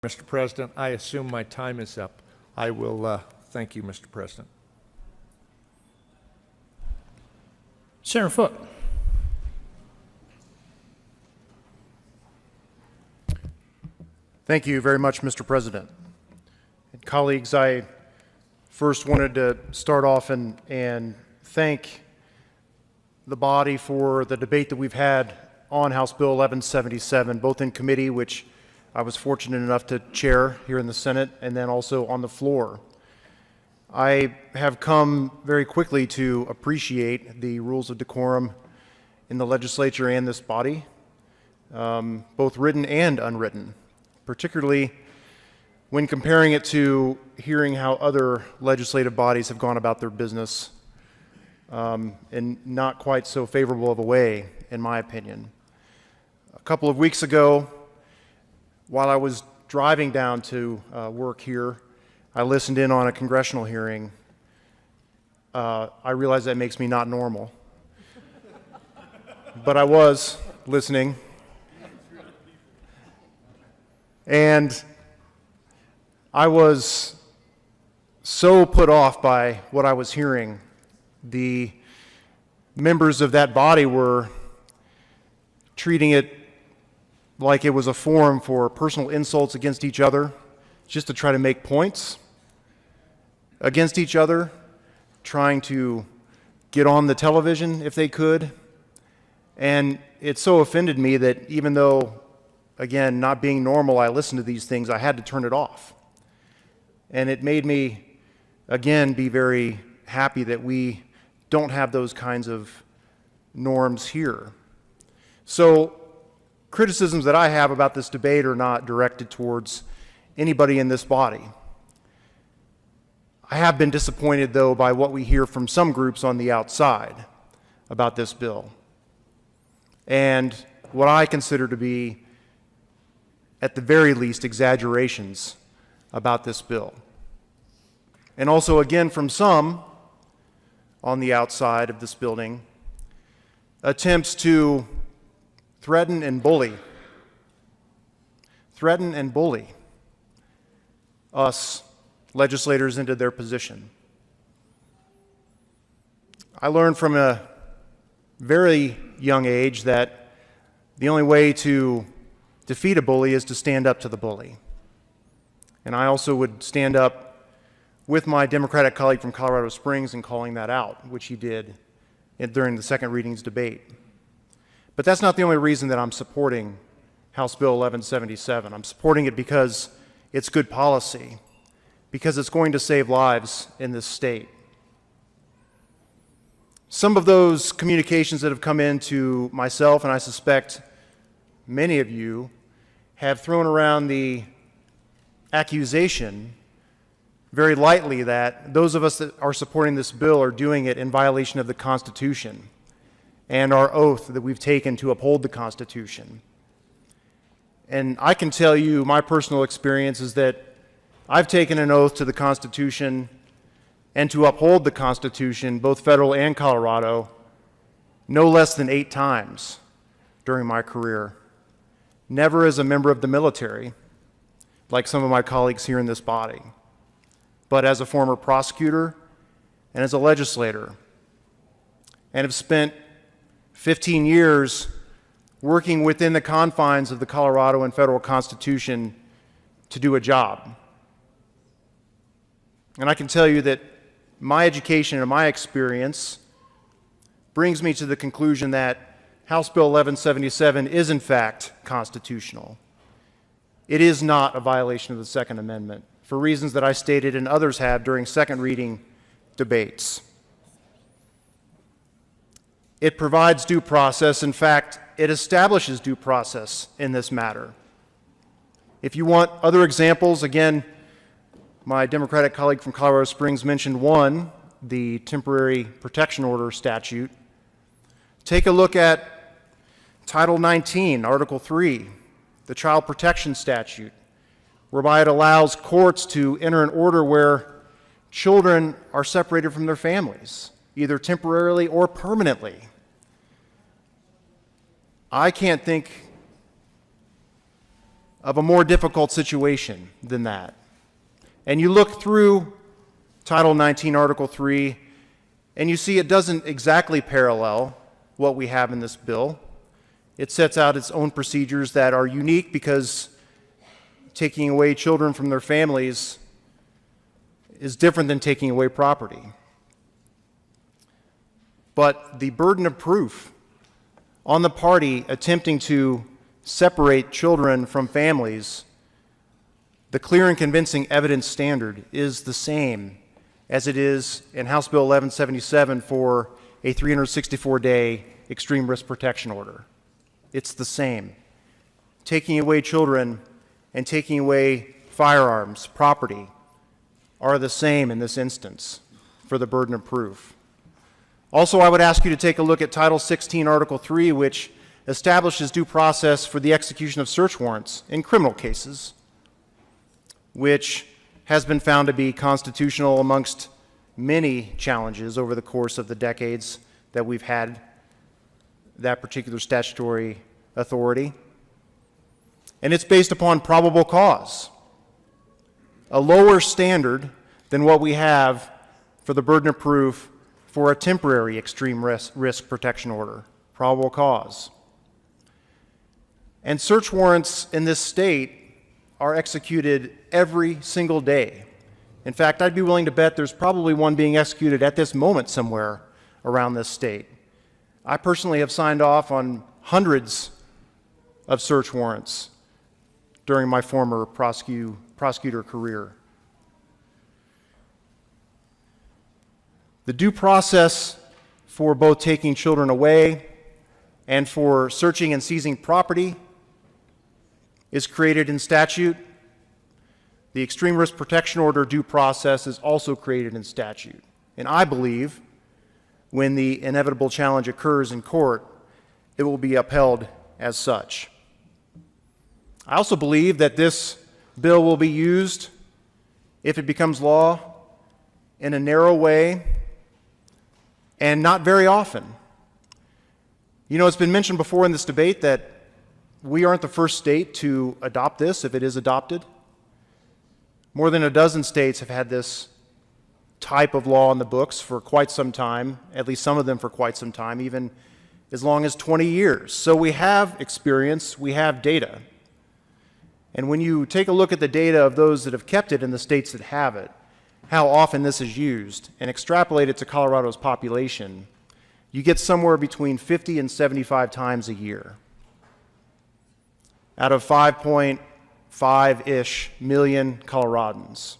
Mr. President, I assume my time is up. I will thank you, Mr. President. Senator Foote. Thank you very much, Mr. President. And colleagues, I first wanted to start off and thank the body for the debate that we've had on House Bill 1177, both in committee, which I was fortunate enough to chair here in the Senate, and then also on the floor. I have come very quickly to appreciate the rules of decorum in the legislature and this body, both written and unwritten, particularly when comparing it to hearing how other legislative bodies have gone about their business in not quite so favorable of a way, in my opinion. A couple of weeks ago, while I was driving down to work here, I listened in on a congressional hearing. I realize that makes me not normal, but I was listening. And I was so put off by what I was hearing. The members of that body were treating it like it was a forum for personal insults against each other, just to try to make points against each other, trying to get on the television if they could. And it so offended me that even though, again, not being normal, I listened to these things, I had to turn it off. And it made me, again, be very happy that we don't have those kinds of norms here. So criticisms that I have about this debate are not directed towards anybody in this body. I have been disappointed, though, by what we hear from some groups on the outside about this bill, and what I consider to be, at the very least, exaggerations about this bill. And also, again, from some on the outside of this building, attempts to threaten and bully us legislators into their position. I learned from a very young age that the only way to defeat a bully is to stand up to the bully. And I also would stand up with my Democratic colleague from Colorado Springs in calling that out, which he did during the second readings debate. But that's not the only reason that I'm supporting House Bill 1177. I'm supporting it because it's good policy, because it's going to save lives in this state. Some of those communications that have come in to myself, and I suspect many of you, have thrown around the accusation very lightly that those of us that are supporting this bill are doing it in violation of the Constitution and our oath that we've taken to uphold the Constitution. And I can tell you my personal experience is that I've taken an oath to the Constitution and to uphold the Constitution, both federal and Colorado, no less than 8 times during my career. Never as a member of the military, like some of my colleagues here in this body, but as a former prosecutor and as a legislator, and have spent 15 years working within the confines of the Colorado and federal Constitution to do a job. And I can tell you that my education and my experience brings me to the conclusion that House Bill 1177 is in fact constitutional. It is not a violation of the Second Amendment, for reasons that I stated and others have during second reading debates. It provides due process. In fact, it establishes due process in this matter. If you want other examples, again, my Democratic colleague from Colorado Springs mentioned one, the temporary protection order statute. Take a look at Title 19, Article 3, the child protection statute, whereby it allows courts to enter an order where children are separated from their families, either temporarily or permanently. I can't think of a more difficult situation than that. And you look through Title 19, Article 3, and you see it doesn't exactly parallel what we have in this bill. It sets out its own procedures that are unique because taking away children from their families is different than taking away property. But the burden of proof on the party attempting to separate children from families, the clear and convincing evidence standard is the same as it is in House Bill 1177 for a 364-day extreme risk protection order. It's the same. Taking away children and taking away firearms, property, are the same in this instance for the burden of proof. Also, I would ask you to take a look at Title 16, Article 3, which establishes due process for the execution of search warrants in criminal cases, which has been found to be constitutional amongst many challenges over the course of the decades that we've had that particular statutory authority. And it's based upon probable cause, a lower standard than what we have for the burden of proof for a temporary extreme risk protection order, probable cause. And search warrants in this state are executed every single day. In fact, I'd be willing to bet there's probably one being executed at this moment somewhere around this state. I personally have signed off on hundreds of search warrants during my former prosecutor career. The due process for both taking children away and for searching and seizing property is created in statute. The extreme risk protection order due process is also created in statute. And I believe when the inevitable challenge occurs in court, it will be upheld as such. I also believe that this bill will be used, if it becomes law, in a narrow way and not very often. You know, it's been mentioned before in this debate that we aren't the first state to adopt this if it is adopted. More than a dozen states have had this type of law in the books for quite some time, at least some of them for quite some time, even as long as 20 years. So we have experience, we have data. And when you take a look at the data of those that have kept it in the states that have it, how often this is used, and extrapolate it to Colorado's population, you get somewhere between 50 and 75 times a year. Out of 5.5-ish million Coloradans.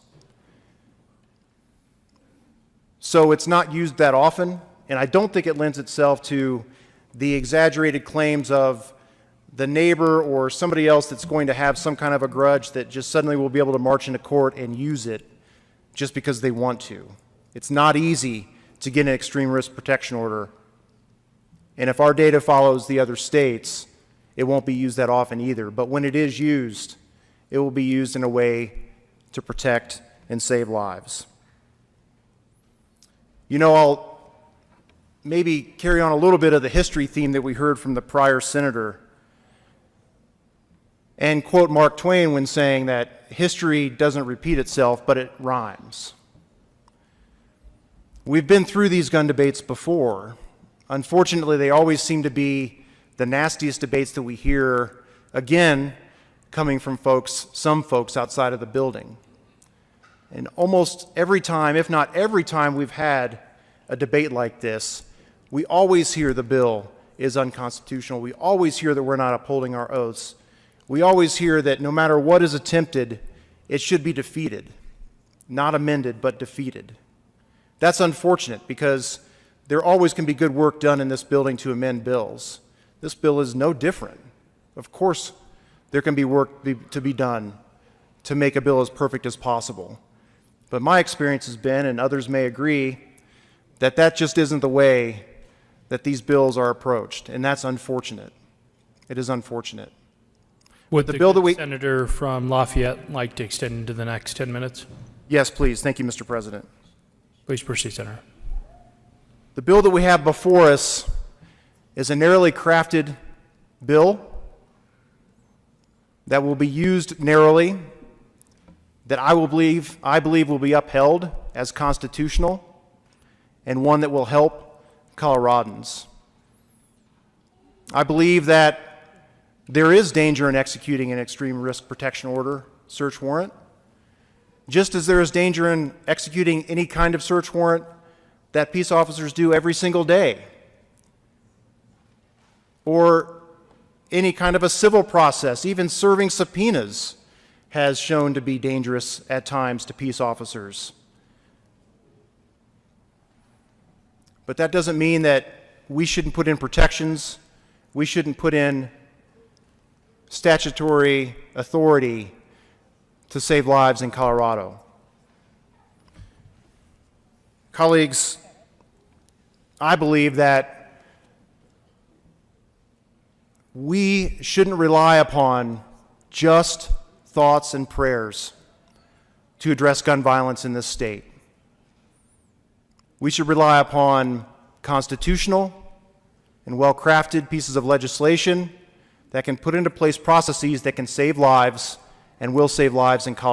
So it's not used that often, and I don't think it lends itself to the exaggerated claims of the neighbor or somebody else that's going to have some kind of a grudge that just suddenly will be able to march into court and use it just because they want to. It's not easy to get an extreme risk protection order. And if our data follows the other states, it won't be used that often either. But when it is used, it will be used in a way to protect and save lives. You know, I'll maybe carry on a little bit of the history theme that we heard from the prior senator and quote Mark Twain when saying that history doesn't repeat itself, but it rhymes. We've been through these gun debates before. Unfortunately, they always seem to be the nastiest debates that we hear, again, coming from some folks outside of the building. And almost every time, if not every time we've had a debate like this, we always hear the bill is unconstitutional. We always hear that we're not upholding our oaths. We always hear that no matter what is attempted, it should be defeated. Not amended, but defeated. That's unfortunate because there always can be good work done in this building to amend bills. This bill is no different. Of course, there can be work to be done to make a bill as perfect as possible. But my experience has been, and others may agree, that that just isn't the way that these bills are approached, and that's unfortunate. It is unfortunate. Would The the bill that we- senator from Lafayette like to extend into the next 10 minutes? Yes, please. Thank you, Mr. President. Please proceed, Senator. The bill that we have before us is a narrowly crafted bill that will be used narrowly, that I believe will be upheld as constitutional, and one that will help Coloradans. I believe that there is danger in executing an extreme risk protection order search warrant, just as there is danger in executing any kind of search warrant that peace officers do every single day, or any kind of a civil process. Even serving subpoenas has shown to be dangerous at times to peace officers. But that doesn't mean that we shouldn't put in protections, we shouldn't put in statutory authority to save lives in Colorado. Colleagues, I believe that we shouldn't rely upon just thoughts and prayers to address gun violence in this state. We should rely upon constitutional and well-crafted pieces of legislation that can put into place processes that can save lives and will save lives in Colorado.